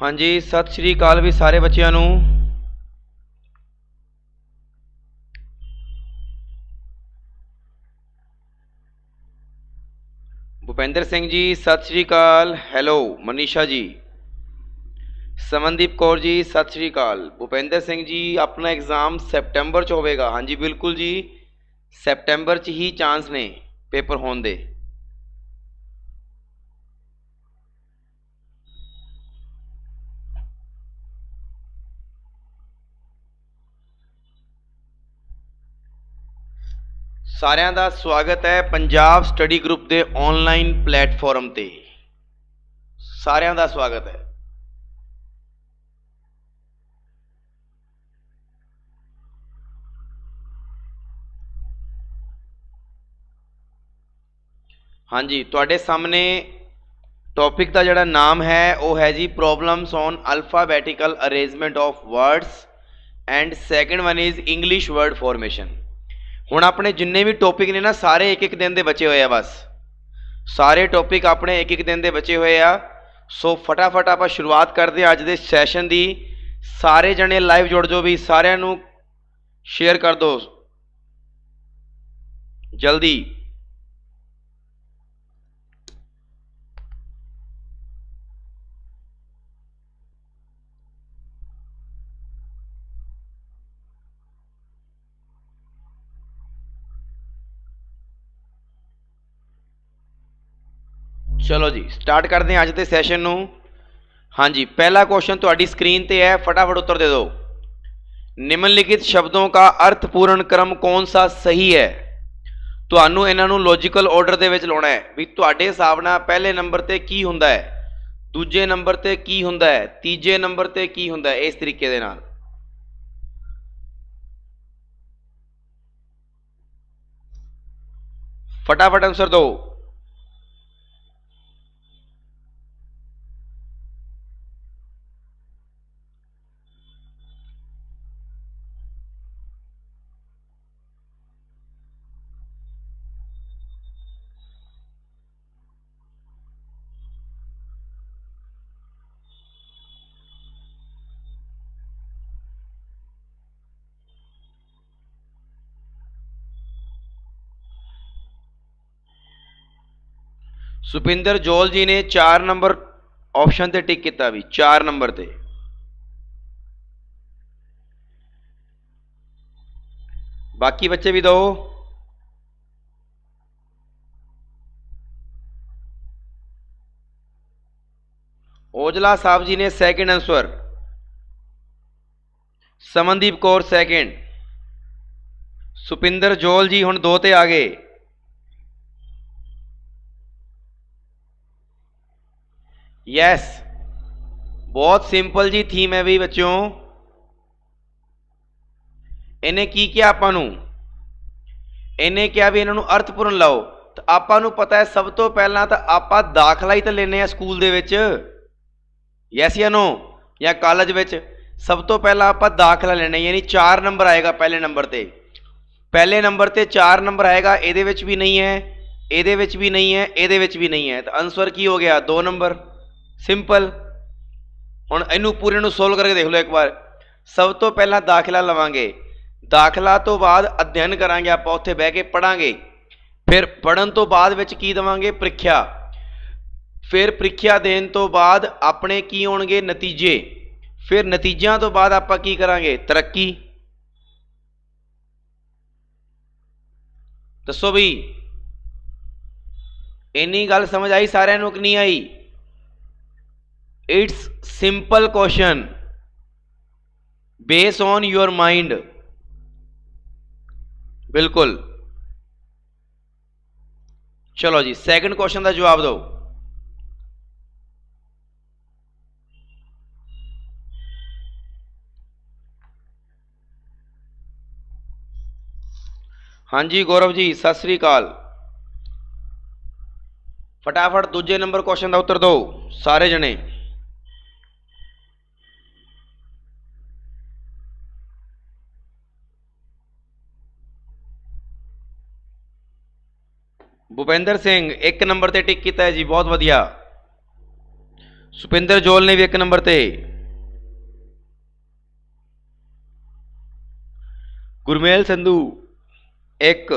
हाँ जी, सत श्री अकाल भी सारे बच्चों नूं। भूपेंद्र सिंह जी सत श्री अकाल। हैलो मनीषा जी। समनदीप कौर जी सत श्री अकाल। भूपेंद्र सिंह जी अपना एग्जाम सैप्टेंबर च होवेगा। हाँ जी बिल्कुल जी, सैप्टेंबर च ही चांस ने पेपर होने दे। सारिਆਂ ਦਾ स्वागत है पंजाब स्टडी ग्रुप के ऑनलाइन प्लेटफॉर्म ते। सारिਆਂ ਦਾ स्वागत है। हाँ जी, तुहाडे सामने टॉपिक का जोड़ा नाम है वह है जी problems on alphabetical arrangement of words and second one is English word formation. हुण अपने जिन्ने भी टॉपिक ने ना सारे एक एक दिन के बचे हुए आ, बस सारे टॉपिक अपने एक एक दिन के बचे हुए आ। सो फटाफट आप शुरुआत करते हैं अज के सैशन की। सारे जने लाइव जुड़ जाओ भी, सारिਆਂ ਨੂੰ शेयर कर दो जल्दी। चलो जी स्टार्ट करते हैं अज के सैशन नूं। हाँ जी, पहला क्वेश्चन तुहाडी स्क्रीन ते है, फटाफट उत्तर दे दो। निम्नलिखित शब्दों का अर्थपूर्ण क्रम कौन सा सही है? तुहानू इन्हां नूं लॉजिकल ऑर्डर दे विच लाउणा है भी तुहाडे हिसाब नाल पहले नंबर ते की हुंदा है, दूजे नंबर ते की हुंदा है, तीजे नंबर ते की हुंदा है, इस तरीके दे नाल। फटाफट आंसर दो। सुपिंदर जोल जी ने 4 नंबर ऑप्शन ते टिक किया भी, 4 नंबर ते। बाकी बच्चे भी दो। ओजला साहब जी ने second answer, Samandeep Kaur second, Supinder Jol ji हुण 2 ते आ गए। यस, बहुत सिंपल जी थीम है भी बच्चों। इन्हें की किया आपां नूं, इन्हें क्या भी इन्हों अर्थपूर्ण लाओ। तो आपां नूं पता है सब तो पहला तो आपां दाखला ही तो लेने स्कूल दे विच, यस या नो, या कॉलेज विच। सब तो पहला आपां दाखला लेना, यानी 4 नंबर आएगा पहले नंबर ते। पहले नंबर ते 4 नंबर आएगा, ये भी नहीं है, ये भी नहीं है, ये भी नहीं है, तो आंसर की हो गया 2 नंबर। सिंपल। हुण इनू पूरे नू सोल्व करके देख लो एक बार। सब तो पहला दाखला लवांगे, दाखला तो बाद अध्ययन करांगे, आप उत्थे बह के पढ़ांगे, फिर पढ़न तो बाद विच की देवांगे प्रीख्या, फिर प्रीख्या देन तो बाद अपने की होणगे नतीजे, फिर नतीजियां तो बाद आपां की करांगे तरक्की। दसो भी इन्नी गल समझ आई सारिਆਂ ਨੂੰ कि नहीं आई? It's simple question base on your mind. बिल्कुल। चलो जी सेकंड क्वेश्चन का जवाब दो। हाँ जी गौरव जी सत श्री अकाल। फटाफट दूजे नंबर क्वेश्चन का उत्तर दो सारे जने। भूपेंद्र सिंह 1 नंबर ते टिक किया है जी, बहुत वधिया। ਸੁਪਿੰਦਰ ਜੋਲ ਨੇ ਵੀ 1 ਨੰਬਰ ਤੇ। ਗੁਰਮੇਲ ਸੰਧੂ 1।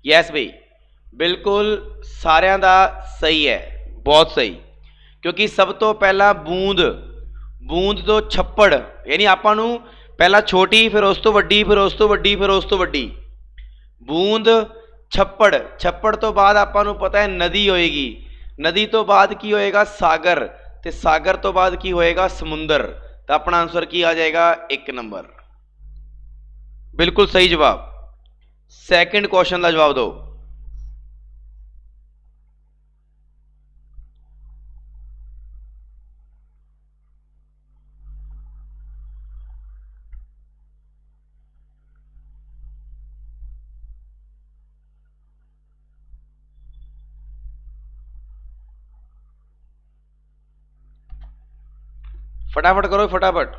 ਯੈਸ ਬਈ, ਬਿਲਕੁਲ ਸਾਰਿਆਂ ਦਾ ਸਹੀ ਹੈ, ਬਹੁਤ ਸਹੀ। ਕਿਉਂਕਿ ਸਭ ਤੋਂ ਪਹਿਲਾਂ ਬੂੰਦ, ਬੂੰਦ ਤੋਂ ਛੱਪੜ, ਯਾਨੀ ਆਪਾਂ ਨੂੰ ਪਹਿਲਾਂ ਛੋਟੀ, ਫਿਰ ਉਸ ਤੋਂ ਵੱਡੀ, ਫਿਰ ਉਸ ਤੋਂ ਵੱਡੀ, ਫਿਰ ਉਸ ਤੋਂ ਵੱਡੀ। ਬੂੰਦ, ਛੱਪੜ, ਛੱਪੜ ਤੋਂ ਬਾਅਦ ਆਪਾਂ ਨੂੰ ਪਤਾ ਹੈ ਨਦੀ ਹੋਏਗੀ, ਨਦੀ ਤੋਂ ਬਾਅਦ ਕੀ ਹੋਏਗਾ? ਸਾਗਰ, ਤੇ ਸਾਗਰ ਤੋਂ ਬਾਅਦ ਕੀ ਹੋਏਗਾ? ਸਮੁੰਦਰ। ਤਾਂ ਆਪਣਾ ਆਂਸਰ ਕੀ ਆ ਜਾਏਗਾ? 1 ਨੰਬਰ। ਬਿਲਕੁਲ ਸਹੀ ਜਵਾਬ। ਸੈਕਿੰਡ ਕੁਐਸਚਨ ਦਾ ਜਵਾਬ ਦਿਓ। फटाफट करो, फटाफट।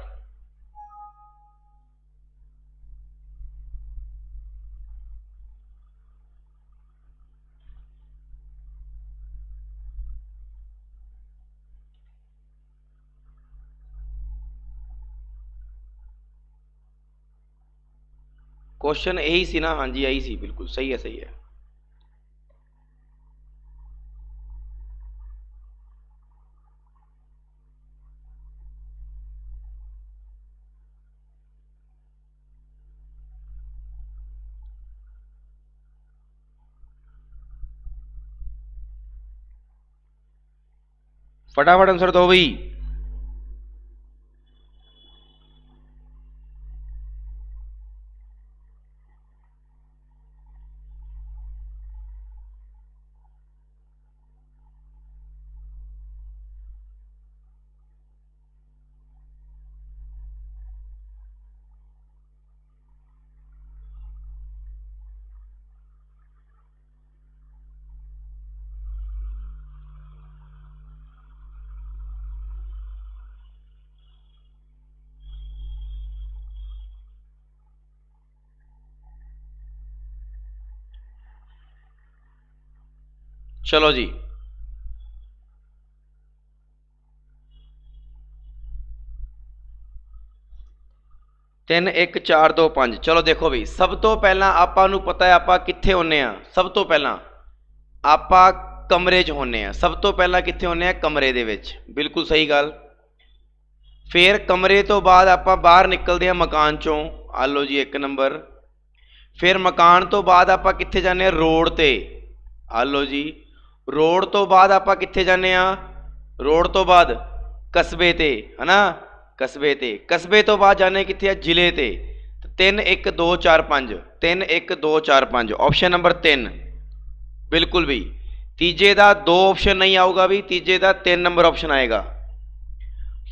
क्वेश्चन यही सी ना? हाँ जी यही सी, बिल्कुल सही है, सही है। फटाफट आंसर दो भाई। चलो जी, तीन 1 4 2 5। चलो देखो भी, सब तो पहला आपां नूं पता है आपां कित्थे होने आ। सब तो पहला आपां कमरे च होने आ। सब तो पहला कित्थे होने आ? कमरे दे विच। बिल्कुल सही गल। फिर कमरे तो बाद आपां बाहर निकलदे आ मकान चों। आ लो जी 1 नंबर। फिर मकान तो बाद आपां कित्थे जाने आ? रोड ते। आ लो जी। रोड तो बाद आपां कित्थे जाने आ? रोड तो बाद कस्बे ते, है ना? कस्बे ते। कस्बे तो बाद जाने कित्थे आ? जिले ते। 3 1 2 4 5। 3 1 2 4 5, ऑप्शन नंबर 3। बिल्कुल भी। तीजे का 2 ऑप्शन नहीं आऊगा भी, तीजे का 3 नंबर ऑप्शन आएगा।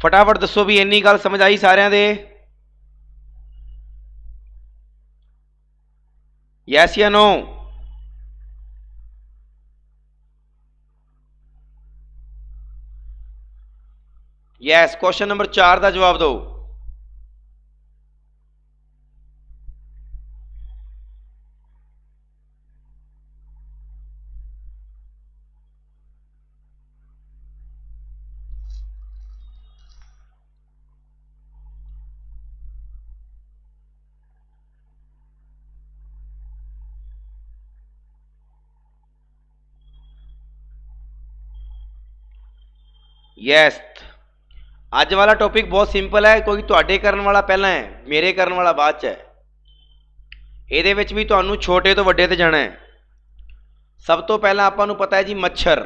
फटाफट दसो भी, इन्नी गल समझ आई सारिਆਂ ਦੇ? यस या नो? यस। क्वेश्चन नंबर 4 का जवाब दो। यस। अज वाला टॉपिक बहुत सिंपल है, क्योंकि तुहाडे करन वाला पहला है, मेरे करन वाला बाद च है। ਇਹਦੇ ਵਿੱਚ ਵੀ ਤੁਹਾਨੂੰ ਛੋਟੇ ਤੋਂ ਵੱਡੇ ਤੇ ਜਾਣਾ ਹੈ। ਸਭ ਤੋਂ ਪਹਿਲਾਂ ਆਪਾਂ ਨੂੰ ਪਤਾ ਹੈ ਜੀ ਮੱਛਰ।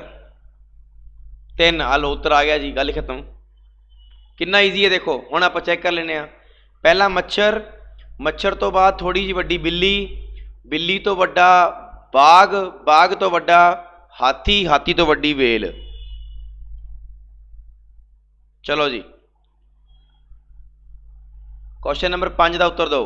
3 ਆ ਲੋ ਉੱਤਰ ਆ ਗਿਆ ਜੀ, ਗੱਲ ਖਤਮ। ਕਿੰਨਾ ਈਜ਼ੀ ਹੈ ਦੇਖੋ। ਹੁਣ ਆਪਾਂ ਚੈੱਕ ਕਰ ਲੈਂਦੇ ਹਾਂ। ਪਹਿਲਾ ਮੱਛਰ, ਮੱਛਰ ਤੋਂ ਬਾਅਦ ਥੋੜੀ ਜਿਹੀ ਵੱਡੀ ਬਿੱਲੀ, ਬਿੱਲੀ ਤੋਂ ਵੱਡਾ ਬਾਗ, ਬਾਗ ਤੋਂ ਵੱਡਾ ਹਾਥੀ, ਹਾਥੀ ਤੋਂ ਵੱਡੀ ਵੇਲ। ਚਲੋ ਜੀ, क्वेश्चन नंबर 5 का उत्तर दो।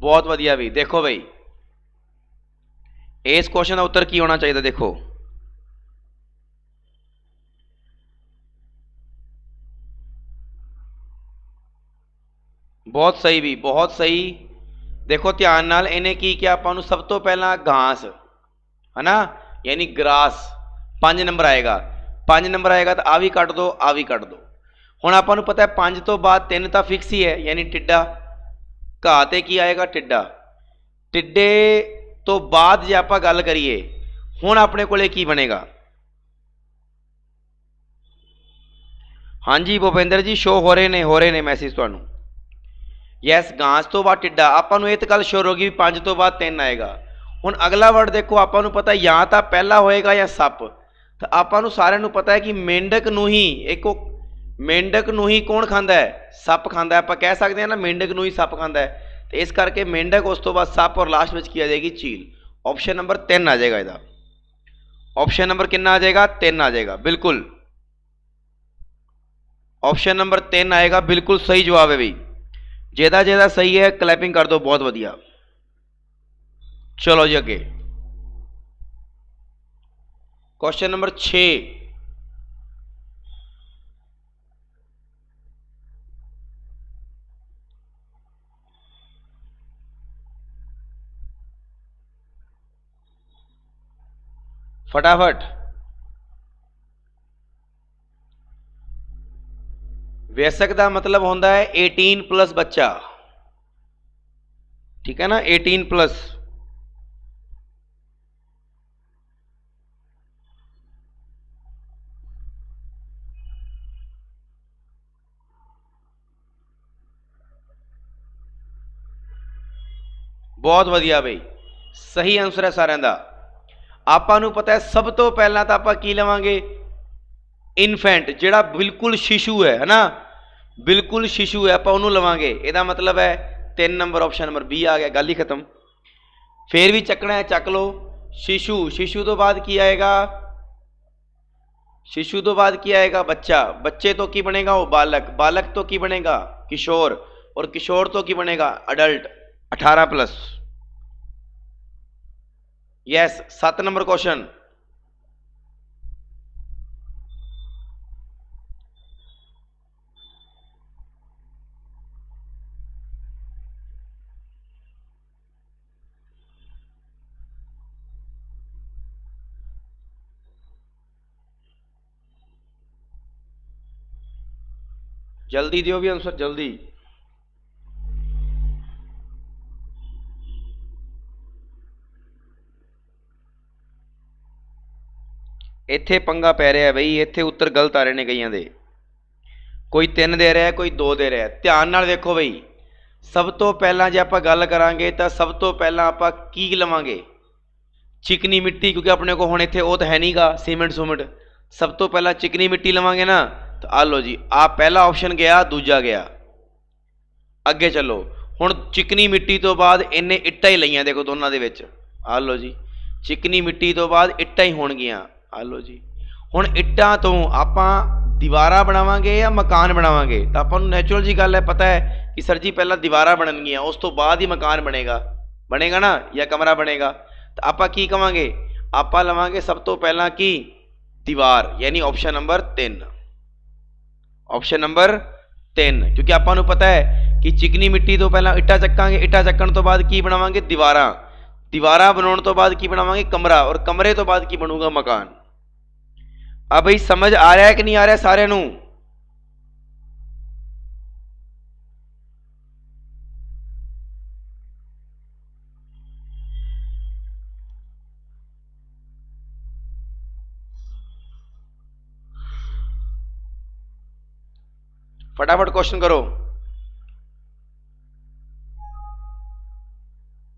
बहुत वधिया भी। देखो बई इस क्वेश्चन का उत्तर की होना चाहिए, देखो बहुत सही भी, बहुत सही। देखो ध्यान नाल इन्हें की किया, आपां नूं सब तो पहला घास है ना, यानी ग्रास 5 नंबर आएगा, 5 नंबर आएगा तो आ भी कट दो, आ भी कट दो। हुण आपां नूं पता है 5 तो बाद 3 तो फिक्स ही है, यानी टिड्डा। घाह ते की आएगा, टिड्डा। टिड्डे तो बाद जे आपां गल करिए हुण अपने कोले की बनेगा। हाँ जी भूपेंद्र जी शो हो रहे ने मैसेज तुहानूं। यस घास तो बाद टिड्डा, आपां नूं इह ते गल श्योर होगी 5 तो बाद 3 आएगा। हुण अगला वर्ड देखो, आपां नूं पता या तो पहला होएगा या सप। तो आपां नूं सारिआं नूं पता है कि मेंढक नूं ही एक मेंढक नूं ही कौन खांदा है, सप खांदा है। आपां कह सकते हैं ना मेंढक नूं ही सप खांदा है, तो इस करके मेंढक उस तो बाद सप और लास्ट में की आ जाएगी चील। ऑप्शन नंबर 3 आ जाएगा इहदा। ऑप्शन नंबर कितना आ जाएगा, 3 आ जाएगा, बिल्कुल ऑप्शन नंबर 3 आएगा, बिल्कुल सही जवाब है भाई। जेदा जेदा सही है क्लैपिंग कर दो, बहुत वधिया। चलो जी अगे क्वेश्चन नंबर 6। फटाफट। वयस्क का मतलब होता है 18 प्लस बच्चा, ठीक है ना, 18 प्लस। बहुत वधिया बई, सही आंसर है सारिਆਂ ਦਾ। ਆਪਾਂ ਨੂੰ पता है सब तो पहला तो आप की लवांगे इनफेंट, जिहड़ा बिल्कुल शिशु है ना, बिल्कुल शिशु है, आप उन्होंने लवांगे। ਇਹਦਾ मतलब है 3 नंबर ऑप्शन नंबर बी आ गया, गल ही खत्म। फिर भी चकना है चक लो। शिशु, शिशु तो बाद की आएगा, शिशु तो बाद की आएगा बच्चा, बच्चे तो की बनेगा वो बालक, बालक तो की बनेगा किशोर, और किशोर तो की बनेगा adult 18 plus. Yes 7 number question. जल्दी दियो भी आंसर जल्दी। इत्थे पंगा पै रहा है बई, इत्थे उत्तर गलत आ रहे हैं कईयां दे। कोई 3 दे रहा है, कोई 2 दे रहा है। ध्यान नाल देखो बई, सब तो पहला जे आपां गल करांगे तो सब तो पहला आपां की लवांगे, चिकनी मिट्टी, क्योंकि अपने को हुण इत्थे वो तो है नहीं गा सीमेंट सूमेंट। सब तो पहला चिकनी मिट्टी लवांगे ना, तो आ लो जी, आ पहला ऑप्शन गया, दूजा गया। अगे चलो, हुण चिकनी मिट्टी तो बाद इन्हें इट्टां ही लईआं, देखो दोनों दे विच। आ लो जी, चिकनी मिट्टी तो बाद इट्टां ही होणगियां। आ लो जी, हुण इट्टां तो आपां दीवारां बनावांगे या मकान बनावांगे, तो आपां नूं नैचुरल जी गल है पता है कि सर जी पहला दीवारां बननगियां, उस तो बाद ही मकान बनेगा, बनेगा ना, या कमरा बनेगा। तो आपां की कवांगे, आपां लवांगे सब तो पहला की दीवार, यानी ऑप्शन नंबर 3। ऑप्शन नंबर 3, क्योंकि आपां नूं पता है कि चिकनी मिट्टी तो पहला इट्टा चक्कांगे, इट्टा चक्कण तो बाद की बनावांगे दीवारां, दीवारां बनाउण तो बाद की बनावांगे कमरा, और कमरे तो बाद की बनूगा मकान। अब भाई समझ आ रहा है कि नहीं आ रहा है सारे नूं? फटाफट क्वेश्चन करो,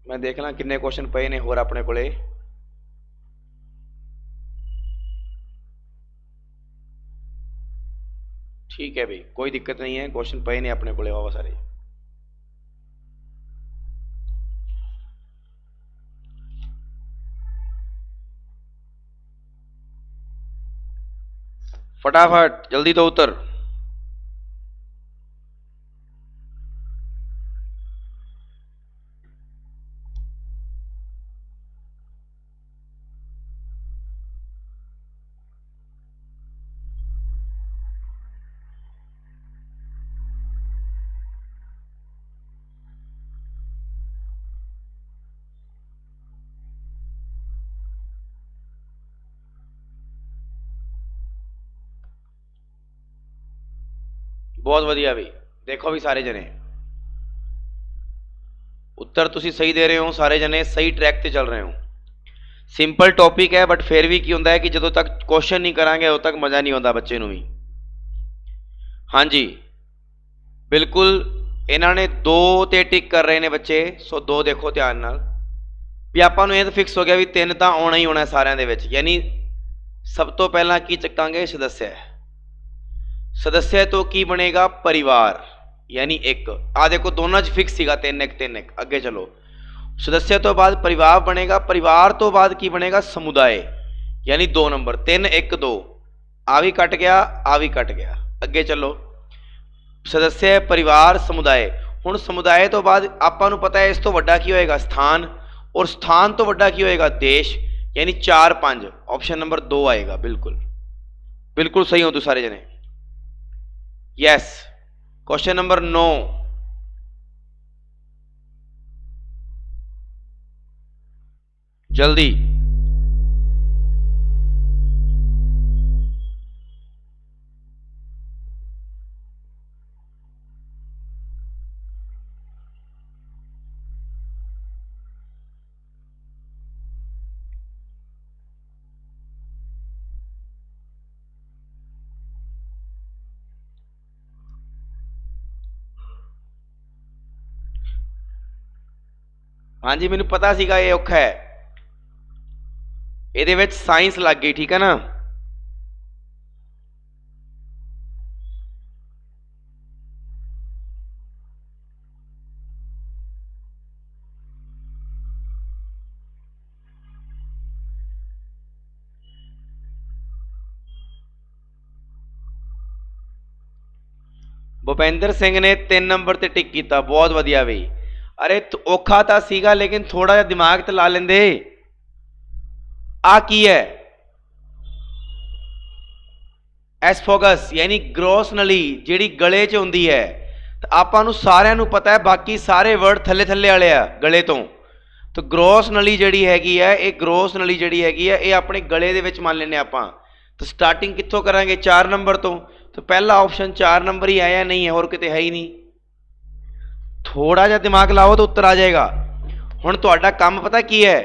मैं देख ला किन्ने क्वेश्चन पे ने होर अपने कोले। ठीक है भाई, कोई दिक्कत नहीं है, क्वेश्चन पे ने अपने कोले वावा सारे। फटाफट जल्दी तो उत्तर। बहुत वधिया भी। देखो भी सारे जने उत्तर तुसी सही दे रहे हो, सारे जने सही ट्रैक ते चल रहे हो। सिंपल टॉपिक है बट फिर भी की होंदा है कि ਜਦੋਂ तक क्वेश्चन नहीं करांगे उਦੋਂ तक मजा नहीं आता बच्चे ਨੂੰ भी। हाँ जी बिल्कुल, इन्होंने दो ते टिक कर रहे हैं बच्चे, सो दो देखो ध्यान नाल भी ਆਪਾਂ ਨੂੰ ਇਹ ਤਾਂ ਫਿਕਸ ਹੋ ਗਿਆ ਵੀ ਤਿੰਨ ਤਾਂ ਆਉਣਾ ਹੀ ਆਉਣਾ ਸਾਰਿਆਂ ਦੇ ਵਿੱਚ। ਯਾਨੀ ਸਭ ਤੋਂ ਪਹਿਲਾਂ ਕੀ ਚੱਕਾਂਗੇ? ਸਦੱਸਿਆ। सदस्य तो की बनेगा? परिवार, यानी एक। आ देखो दोनों च फिक्स सीगा 3 1 3 1। अगे चलो, सदस्य तो बाद परिवार बनेगा, परिवार तो बाद की बनेगा? समुदाय, यानी 2 नंबर। 3 1 2 आ भी कट गया, आ भी कट गया। अगे चलो, सदस्य परिवार समुदाय। हुण समुदाय तो बाद आपां नूं पता है इस तो वड्डा की होएगा? स्थान, और स्थान तो वड्डा की होएगा? देश, यानी 4 5। ऑप्शन नंबर 2 आएगा। बिल्कुल बिल्कुल सही हो तू सारे जने। Yes, question number 9। जल्दी। हाँ जी, मैनू पता सीगा ये औखा है, ਇਹਦੇ ਵਿੱਚ ਸਾਇੰਸ ਲੱਗ ਗਈ, ਠੀਕ ਹੈ ਨਾ। भूपेंद्र सिंह ने 3 नंबर ते टिक किया, बहुत वधिया बई। अरे औखा तो सीगा लेकिन थोड़ा जिहा दिमाग तो ला लेंदे। आ की है? एसफोगस, यानी ग्रोस नली, जिहड़ी गले च हुंदी है। तो आपां नूं सारिआं नूं पता है, बाकी सारे वर्ड थल्ले थल्ले वाले आ गले तो। तो ग्रोस नली जिहड़ी हैगी है, ये ग्रोस नली जिहड़ी हैगी है, ये अपने गले दे विच मान लैंदे आपां। तो स्टार्टिंग कित्थों करांगे? 4 नंबर तो। तो पहला ऑप्शन 4 नंबर ही आया, नहीं है और किते है ही नहीं। थोड़ा जिहा दिमाग लाओ तो उत्तर आ जाएगा। हुण तुहाडा काम पता की है?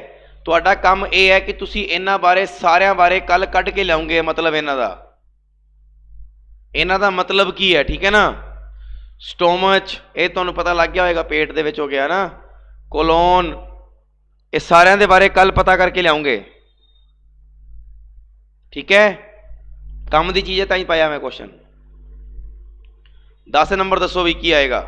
तुहाडा काम यह है कि तुसी इन्हां बारे सारियां बारे कल कढ के लिआओगे मतलब इन्हां दा मतलब की है, ठीक है ना। स्टोमच, ये तुहानूं पता लग गया होगा, पेट दे विच हो गया ना। कोलोन, ये सारियां दे बारे कल पता करके लिआओगे, ठीक है। काम दी चीज़ है ताई पाया मैं क्वेश्चन। 10 नंबर दसो भी की आएगा?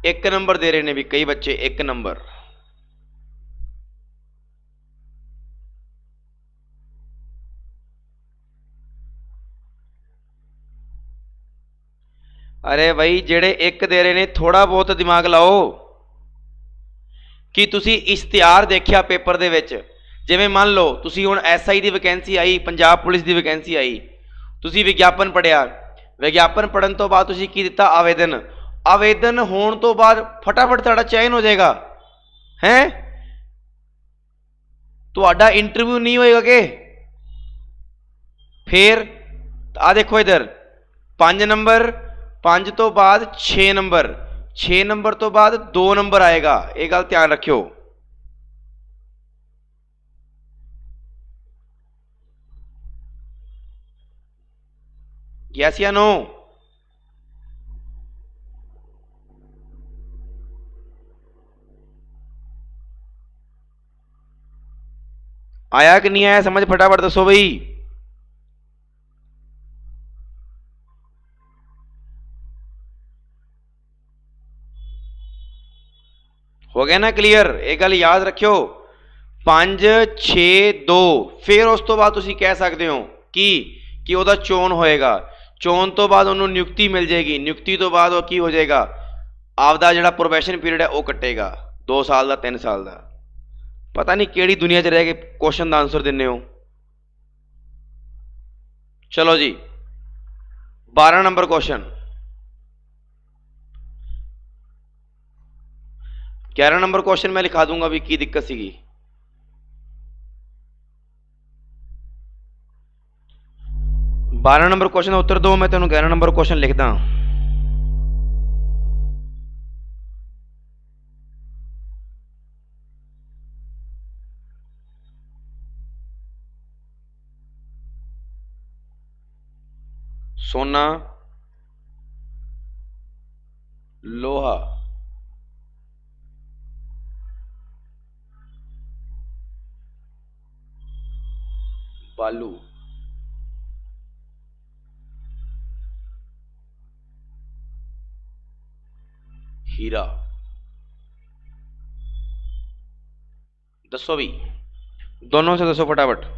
एक नंबर दे रहे ने भी कई बच्चे, 1 नंबर। अरे भाई जेड़े 1 दे रहे ने, थोड़ा बहुत दिमाग लाओ। कि तुसी इश्तिहार देखिया पेपर दे विच? जिवें मान लो तुसी हुण SI दी वैकेंसी आई, पंजाब पुलिस दी वैकेंसी आई, तुसी विज्ञापन पढ़िया, विज्ञापन पढ़न तो बाद तुसी की दिता? आवेदन। आवेदन होने तो बाद फटाफट तुहाडा चयन हो जाएगा, हैं? तुहाडा इंटरव्यू नहीं होएगा के? फिर आ देखो इधर 5 नंबर, 5 तो बाद 6 नंबर, 6 नंबर तो बाद 2 नंबर आएगा। ये गल ध्यान रखियो। यस या नो? आया कि नहीं आया समझ? फटाफट दसो भाई। हो गया ना क्लीयर? एक गल याद रखियो, 5 6 2। फिर उस तो बाद तुसीं कह सकते हो कि ਉਹਦਾ ਚੋਣ ਹੋਏਗਾ, ਚੋਣ ਤੋਂ ਬਾਅਦ ਉਹਨੂੰ ਨਿਯੁਕਤੀ ਮਿਲ ਜਾਏਗੀ, ਨਿਯੁਕਤੀ ਤੋਂ ਬਾਅਦ ਉਹ ਕੀ ਹੋ ਜਾਏਗਾ, ਆਪਦਾ ਜਿਹੜਾ ਪ੍ਰੋਬੇਸ਼ਨ ਪੀਰੀਅਡ ਹੈ ਉਹ ਕੱਟੇਗਾ 2 ਸਾਲ ਦਾ 3 ਸਾਲ ਦਾ। ਪਤਾ ਨਹੀਂ ਕਿਹੜੀ ਦੁਨੀਆ 'ਚ ਰਹਿ ਕੇ ਕੁਐਸਚਨ ਦਾ ਆਨਸਰ ਦਿੰਦੇ ਹੋ। चलो जी 12 नंबर क्वेश्चन, 11 नंबर क्वेश्चन मैं लिखा दूंगा भी की दिक्कत सीगी। 12 नंबर क्वेश्चन उत्तर दो, मैं तेन 11 नंबर क्वेश्चन लिखदा। सोना, लोहा, बालू, हीरा। दसो भी, दोनों से दसो फटाफट।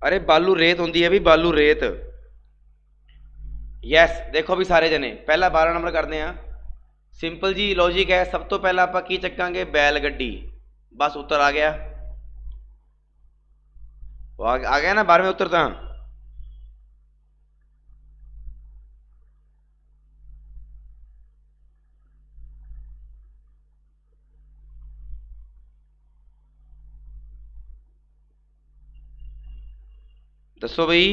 अरे बालू रेत होंगी है भी, बालू रेत। यस देखो भी सारे जने, पहला 12 नंबर करते हैं। सिंपल जी लॉजिक है, सब तो पहला आप की चक्कांगे, बैल गड्डी। बस उत्तर आ गया, आ गया ना 12वें उत्तर तो। दसो बई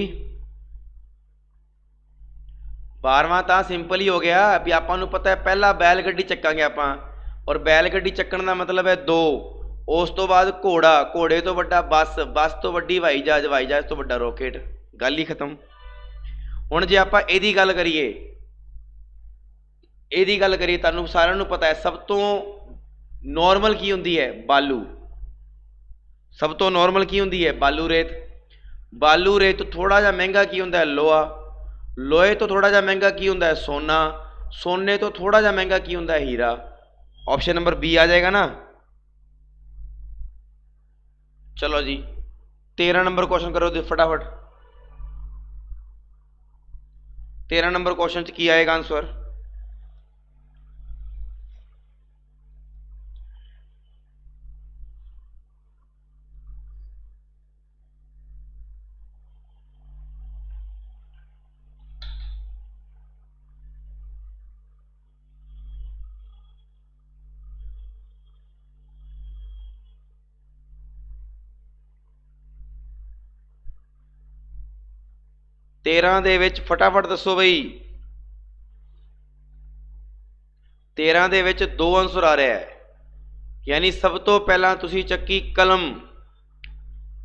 12वां तो सिंपल ही हो गया भी, आपां नूं पता है पहला बैल गड्डी चक्कांगे आपां, और बैल गड्डी चक्कण का मतलब है 2। उस तो बाद घोड़ा, घोड़े तो वड्डा बस, बस तो वड्डी हवाई जहाज, हवाई जहाज तो वड्डा रॉकेट। गल ही खत्म। हुण जे आपां इहदी गल करिए, इहदी गल करिए, तुहानूं सारिआं नूं पता है सब तो नॉर्मल की हुंदी है, बालू। सब तो नॉर्मल की हुंदी है, बालू रेत। बालू रेत तो थोड़ा जा महंगा की हुंदा है, लोहा। लोहे तो थोड़ा जा महंगा की हुंदा है, सोना। सोने तो थोड़ा जा महंगा की हुंदा है, हीरा। ऑप्शन नंबर बी आ जाएगा ना। चलो जी 13 नंबर क्वेश्चन करो फटाफट। 13 नंबर क्वेश्चन की आएगा आंसर? तेरह दे विच फटाफट दसो बई। 13 दे विच 2 आंसर आ रहा है, यानी सब तो पहला तुसी चक्की कलम,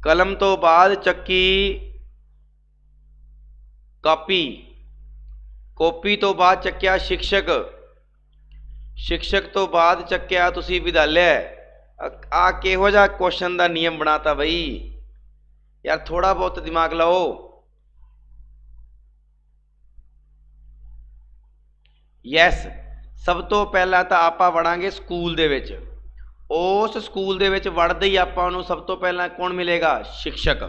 कलम तो बाद चक्की कापी, कॉपी तो बाद चक्या शिक्षक, शिक्षक तो बाद चक्या तुसी विद्यालय। आ किहो जिहा क्वेश्चन का नियम बनाता बई यार, थोड़ा बहुत दिमाग लाओ। यस सब तो पहला तो आप वड़ांगे स्कूल दे विच। उस स्कूल दे विच वड़दे ही आपां नूं सब तो पहला कौन मिलेगा? शिक्षक।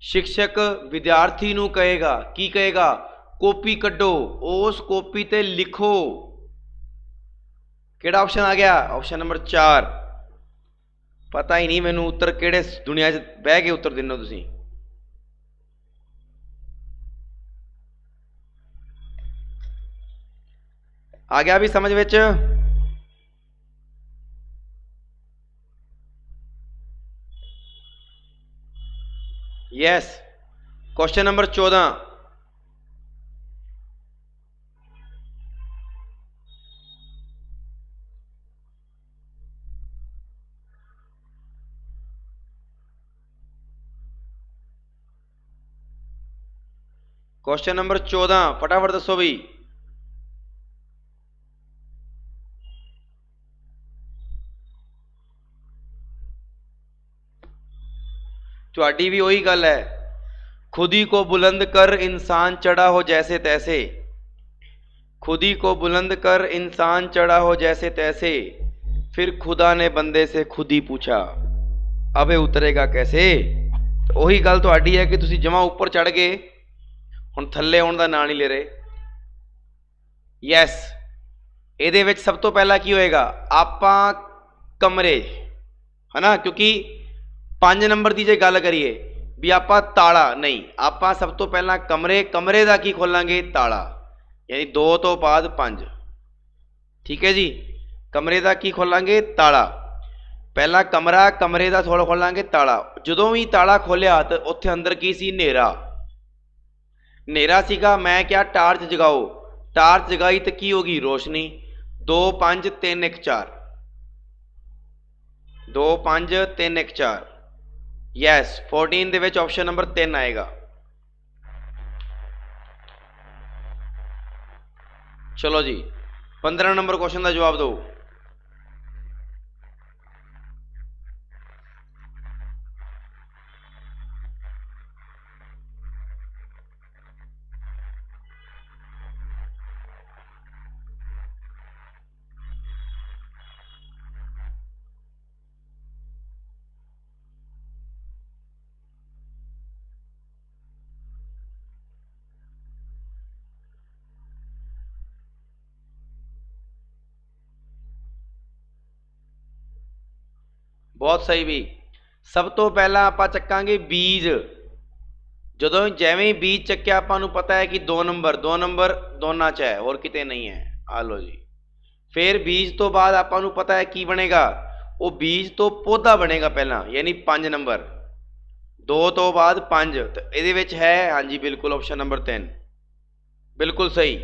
शिक्षक विद्यार्थी नूं कहेगा, की कहेगा? कॉपी कड्डो, उस कॉपी ते लिखो। किहड़ा ऑप्शन आ गया? Option number 4। पता ही नहीं मैनूं उत्तर किहड़े दुनिया च बह के उत्तर दिंदे हो तुसीं। आ गया भी समझ विच? Yes question number 14। Question number 14 फटाफट दसो भी। तुहाडी भी वही गल है, खुद ही को बुलंद कर इंसान चढ़ा हो जैसे तैसे, खुद ही को बुलंद कर इंसान चढ़ा हो जैसे तैसे, फिर खुदा ने बंदे से खुद ही पूछा अबे उतरेगा कैसे। तो वही गल तुहाडी है कि तुसी जमा ऊपर चढ़ गए, हुण थल्ले आउण दा नाम नहीं ले रहे। यस, ਇਹਦੇ ਵਿੱਚ ਸਭ ਤੋਂ ਪਹਿਲਾਂ ਕੀ ਹੋਏਗਾ, ਆਪਾਂ ਕਮਰੇ है ना, क्योंकि 5 नंबर की जे गल करिए भी आप ताला नहीं, आप सब तो पहला कमरे, कमरे का की खोलांगे ताला, यानी 2 तो बाद 5। ठीक है जी, कमरे का की खोलांगे ताला, पहला कमरा, कमरे का थोड़ा खोलांगे ताला। जदों भी ताला खोलिया तो उत्थे अंदर की सी, नेरा, नेरा सीगा। मैं क्या टार्च जगाओ, टार्च जगाई तो की होगी, रोशनी। 2 5 3 1 4, 2 5 3 1 4। Yes, 14 they which option number 3 आएगा। चलो जी, 15 नंबर क्वेश्चन का जवाब दो। बहुत सही भी। सब तो पहला आप चकांगे बीज, जदों जैवें ही बीज चक्या आपां नूं पता है कि 2 नंबर, 2 नंबर दोनों च है और किते नहीं है। आ लो जी, फिर बीज तो बाद आपां नूं पता है की बनेगा, वो बीज तो पौधा बनेगा पहला, यानी 5 नंबर, 2 तो बाद 5। तो इहदे विच है, हाँ जी बिल्कुल ऑप्शन नंबर 3 बिल्कुल सही।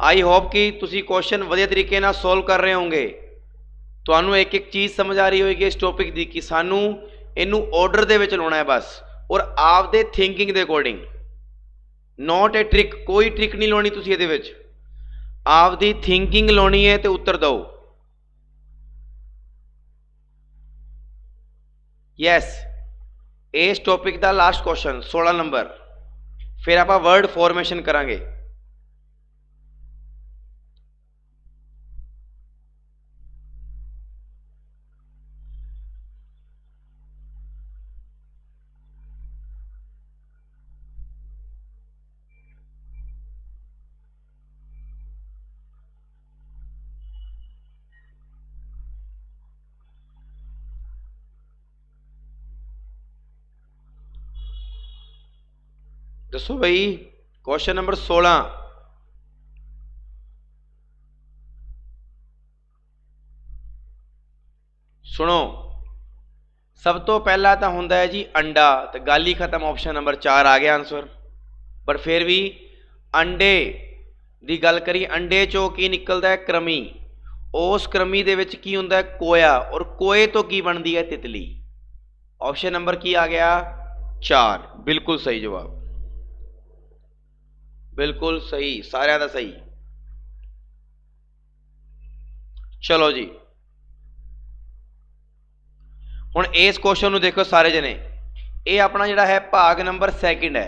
आई होप कि तुसीं क्वेश्चन वधिया तरीके नाल सोल्व कर रहे होंगे, तुहानूं एक एक चीज़ समझ आ रही होगी इस टॉपिक की कि सानू इनू ऑर्डर दे विच लाउणा है बस, और आपदे थिंकिंग दे अकॉर्डिंग, नॉट ए ट्रिक। कोई ट्रिक नहीं लाउणी तुसीं इहदे विच, आपदी थिंकिंग लाउणी है तो उत्तर दो। यस, इस टॉपिक का लास्ट क्वेश्चन 16 नंबर, फिर आप वर्ड फॉर्मेशन करांगे। दसो भाई, क्वेश्चन नंबर 16। सुनो, सब तो पहला तो होंदा है जी अंडा, तो गल ही खत्म, ऑप्शन नंबर 4 आ गया आंसर। पर फिर भी अंडे की गल करिए, अंडे चो की निकलता है, क्रमी। उस क्रमी दे विच की हुंदा है, कोया, और कोए तो की बनती है, तितली। ऑप्शन नंबर की आ गया 4, बिल्कुल सही जवाब, बिल्कुल सही, सारिਆਂ ਦਾ सही। चलो जी, हुण इस क्वेश्चन नूं देखो सारे जने, ये अपना जिहड़ा है भाग नंबर 2 है,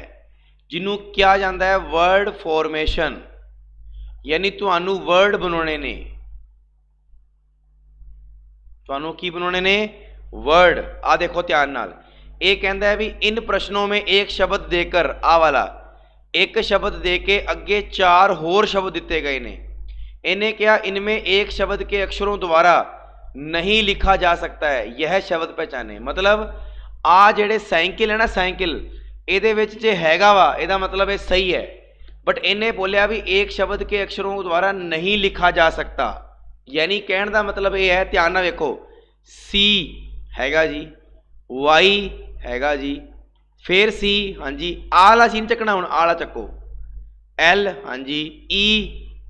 जिन्हों कहा जाता है वर्ड फॉर्मेशन, यानी तुहानूं वर्ड बनाने ने, तुहानूं की बनाने ने, वर्ड। आ देखो ध्यान नाल, ये कहता है भी इन प्रश्नों में एक शब्द देकर, आ वाला एक शब्द दे के अगे 4 होर शब्द दिते गए ने। इन्हें क्या, इनमें एक शब्द के अक्षरों द्वारा नहीं लिखा जा सकता है, यह शब्द पहचाने। मतलब आ जेड़े साइकिल है ना, साइकिल, ਇਹਦੇ ਵਿੱਚ ਜੇ हैगा वा, ਇਹਦਾ मतलब ये सही है, बट इन्हें बोलिया भी एक शब्द के अक्षरों द्वारा नहीं लिखा जा सकता, यानी कहने का मतलब ये है, ध्यान ना देखो, सी हैगा जी, वाई हैगा जी, फिर सी, हाँ जी, आला सी नहीं चकना, हुण आला चको, एल, हाँ जी, ई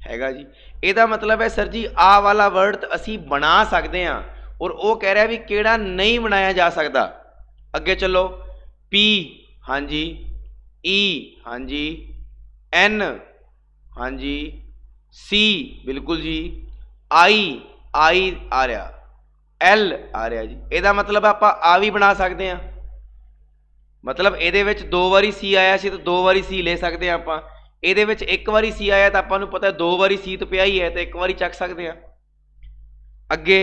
हैगा जी। ਇਹਦਾ मतलब है सर जी आ वाला वर्ड असी बना सकते हैं, और वो कह रहा है भी केड़ा नहीं बनाया जा सकता। अगे चलो, पी, हाँ जी, ई, हाँ जी, एन, हाँ जी, सी, बिल्कुल जी, आई, आई आ रहा, एल आ रहा जी। ਇਹਦਾ मतलब ਆਪਾਂ ਆ ਵੀ ਬਣਾ ਸਕਦੇ ਹਾਂ, मतलब ਇਹਦੇ ਵਿੱਚ 2 ਵਾਰੀ ਸੀ ਆਇਆ ਸੀ ਤਾਂ 2 ਵਾਰੀ ਸੀ ਲੈ ਸਕਦੇ ਹਾਂ ਆਪਾਂ। ਇਹਦੇ ਵਿੱਚ 1 ਵਾਰੀ ਸੀ ਆਇਆ ਤਾਂ ਆਪਾਂ ਨੂੰ ਪਤਾ 2 ਵਾਰੀ ਸੀ ਤਾਂ ਪਿਆ ਹੀ ਹੈ, ਤਾਂ 1 ਵਾਰੀ ਚੱਕ ਸਕਦੇ ਹਾਂ। ਅੱਗੇ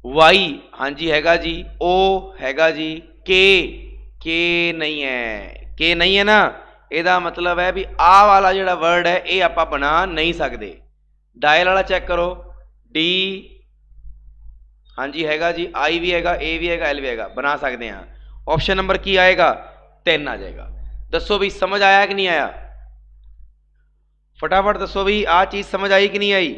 वाई, हाँ जी हैगा जी, ओ हैगा जी, के नहीं है, के नहीं है ना, ਇਹਦਾ मतलब है भी आ वाला ਜਿਹੜਾ वर्ड है ये ਆਪਾਂ बना नहीं सकते। डायल वाला चेक करो, डी, हाँ जी हैगा जी, आई भी हैगा, ए भी हैगा, एल भी हैगा, बना सकते हैं। ऑप्शन नंबर की आएगा 3 आ जाएगा। दसो भी समझ आया कि नहीं आया, फटाफट दसो भी आ चीज समझ आई कि नहीं आई।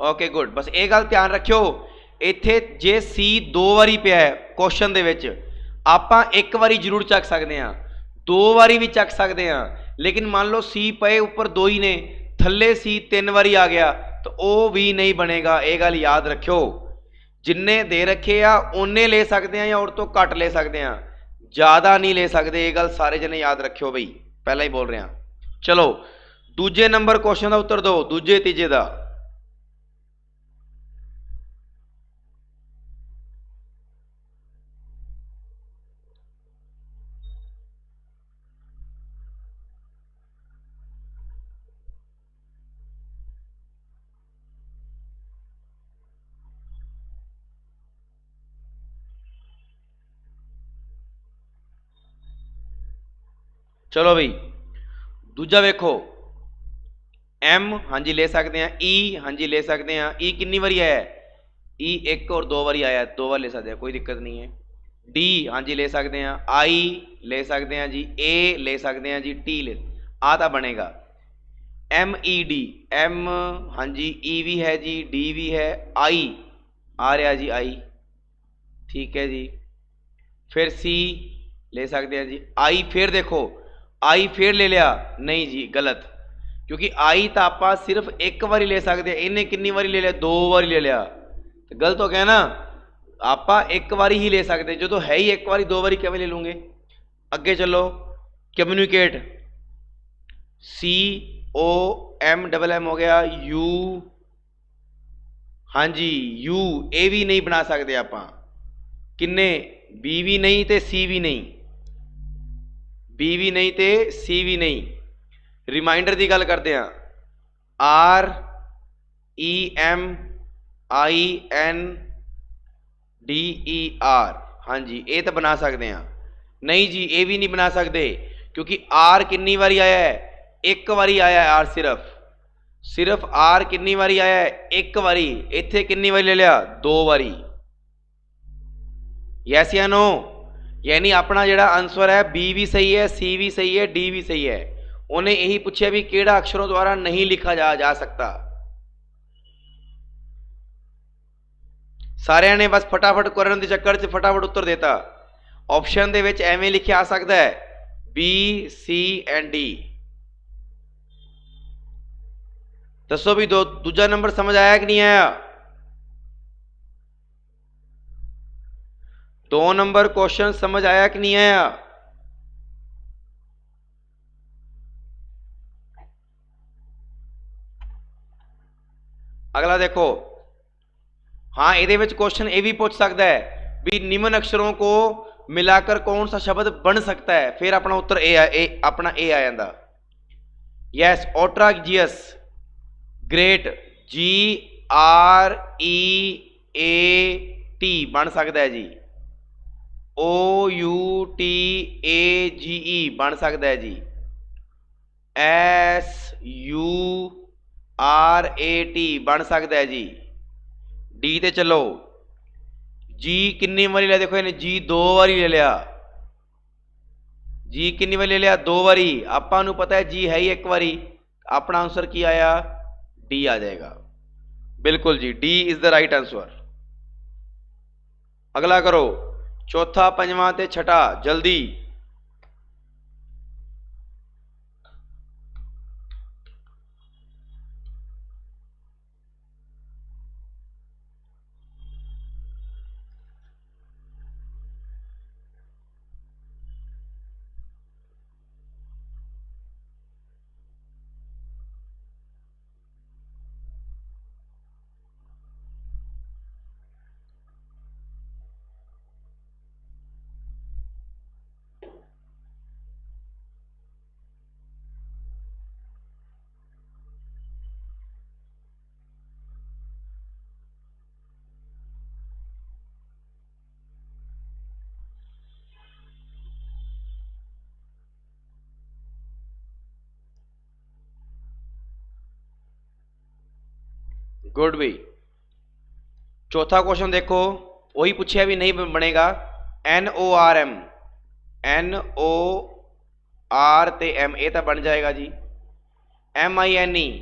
ओके गुड, बस ये गल ध्यान रखियो, इत्थे जे सी 2 वारी पिया है क्वेश्चन दे विच, आपां 1 वारी जरूर चक सकते हैं, 2 वारी भी चक सकते हैं, लेकिन मान लो सी पे ऊपर 2 ही ने, थल्ले सी 3 वारी आ गया तो वो भी नहीं बनेगा। ये गल याद रखियो, जिन्ने दे रखे आ उन्ने ले सकते हैं या और तो घट ले सकते हैं, ज़्यादा नहीं ले सकते। ये गल सारे जने याद रखियो बई, पहला ही बोल रहे हैं। चलो दूजे नंबर क्वेश्चन का उत्तर दो, दूजे तीजे का। चलो बई दूजा वेखो, एम हाँ जी ले सकते हैं, ई हाँ जी ले सकते हैं, ई कितनी बारी आया है, ई 1 और 2 बारी आया, 2 बार ले सकते हैं, कोई दिक्कत नहीं है। डी हाँ जी ले सकते हैं, आई ले सकते हैं जी, ए ले सकते हैं जी, टी ले, आता बनेगा एम ई डी, एम हाँ जी, ई भी है जी, डी भी है, आई आ रहा जी, आई ठीक है जी। फिर सी ले सकते हैं जी, आई फिर देखो, आई फिर ले लिया, नहीं जी गलत, क्योंकि आई तो आप सिर्फ 1 बारी ले सकते हैं, इन्हें कितनी बारी ले लिया, 2 बारी ले लिया, तो गलत हो गया ना। आप 1 बारी ही ले सकते, जो तो है ही 1 बारी, 2 बारी क्यों ले लूँगे। अगे चलो, कम्युनिकेट, सी ओ एम डबल एम हो गया, यू हाँ जी, यू ए भी नहीं बना सकते आप, किन्ने बी भी नहीं तो सी भी नहीं, बी भी नहीं तो सी भी नहीं। रिमाइंडर की गल करते हैं, R E M I N D E R, हाँ जी ये तो बना सकते हैं। नहीं जी ये भी नहीं बना सकते, क्योंकि आर कितनी बारी आया है, 1 बारी आया है आर, सिर्फ आर कितनी बारी आया है, 1 बारी, इत्थे कितनी बारी ले लिया, 2 बारी। यस या नो, यानी अपना जिहड़ा आंसर है बी भी सही है, सी भी सही है, डी भी सही है। उन्हें यही पूछा भी केड़ा अक्षरों द्वारा नहीं लिखा जा सकता। सारे ने बस फटाफट करन के चक्कर च फटाफट उत्तर देता। ऑप्शन दे विच एवें लिखिया आ सकता है बी सी एंड डी। दसो भी दूजा नंबर समझ आया कि नहीं आया। 2 नंबर क्वेश्चन समझ आया कि नहीं आया। अगला देखो, हाँ ये क्वेश्चन ये भी पूछ सकता है भी निम्न अक्षरों को मिलाकर कौन सा शब्द बन सकता है, फिर अपना उत्तर अपना ए आ जाता। Yes, outrageous, great, G R E A T बन सकता है जी, ओ यू टी ए जी ई बन सकता है जी, S U R A T बन सकता है जी। डी ते चलो, जी कितनी बारी लिया, देखो इन्हें जी 2 बारी ले लिया, जी कितनी बारी ले लिया, 2 बारी। आपां नूं पता है जी है ही 1 बारी, अपना आंसर की आया डी आ जाएगा। बिल्कुल जी, D is the right answer. अगला करो, चौथा, पंजवां ते छठा, जल्दी। गुड भी। चौथा क्वेश्चन देखो, वही पूछा भी नहीं बनेगा। NORM, NOR ते M, ये तो बन जाएगा जी। MINE,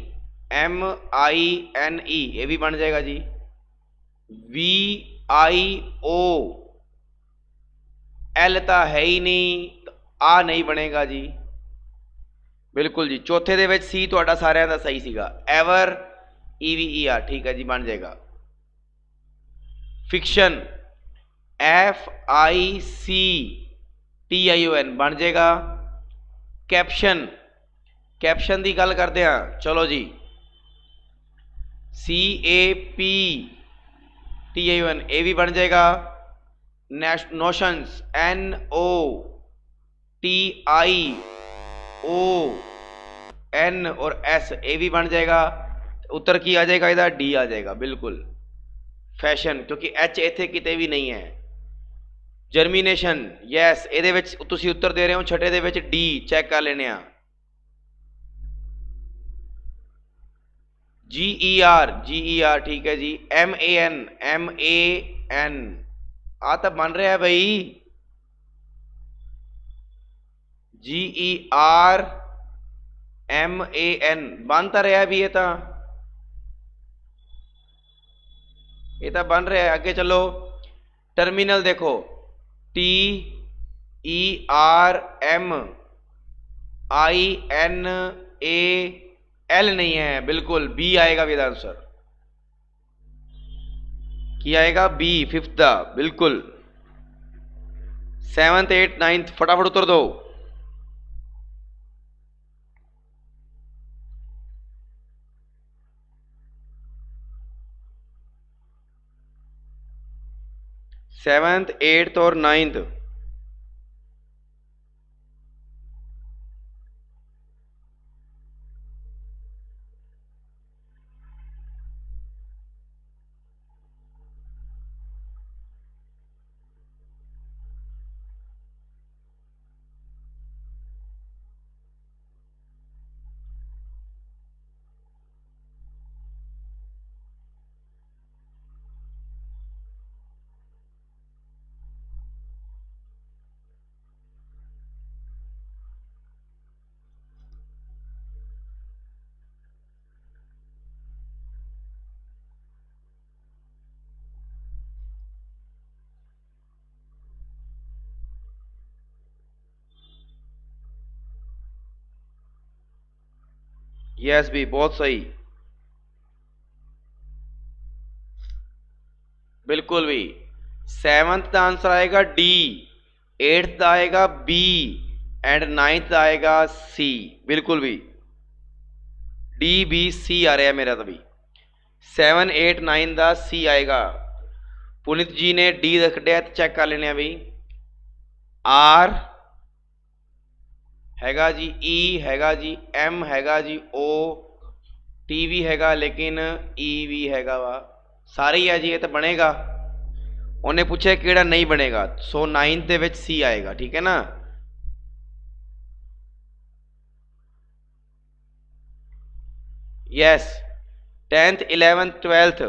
MINE, ये भी बन जाएगा जी। VIO, L तो है ही नहीं, तो आ नहीं बनेगा जी। बिल्कुल जी, चौथे दे विच सी तुहाडा सारिਆਂ ਦਾ सही सीगा। एवर, EVER, ठीक है जी, बन जाएगा। फिक्शन, FICTION, बन जाएगा। कैप्शन, कैप्शन की गल करते हैं, चलो जी। CAPTION, ये भी बन जाएगा। नोशंस, NOTION और S, ये भी बन जाएगा। उत्तर की आ जाएगा, इधर D आ जाएगा, बिल्कुल। फैशन, क्योंकि H इत्थे किते भी नहीं है। जर्मीनेशन, यस, ये तुसी उत्तर दे रहे हो छठे दे विच D, चेक कर लेने। GER, ठीक है जी। MAN, आ तो बन रहा है भाई। GERMAN बन तो रहा भी, ये तो बन रहा है। आगे चलो, टर्मिनल देखो, TERMINAL नहीं है, बिल्कुल B आएगा विद आंसर। की आएगा B, फिफ्थ, बिल्कुल। 7th 8th 9th फटाफट उत्तर दो। सेवन्थ, 8th और 9th। यस भी, बहुत सही, बिल्कुल भी। 7th का आंसर आएगा D, 8th का आएगा B एंड 9th का आएगा C, बिल्कुल भी। DBC आ रहा है मेरा, तभी 7 8 9 का C आएगा। पुनित जी ने D रख दिया, चेक कर लेने भी। R हैगा जी, E हैगा जी, M हैगा जी, O, T भी हैगा, लेकिन E भी हैगा वा, सारे ही है जी। ये तो बनेगा, उन्हें पूछा केड़ा नहीं बनेगा, सो 9th दे विच C आएगा, ठीक है ना। Yes, 10th 11th 12th।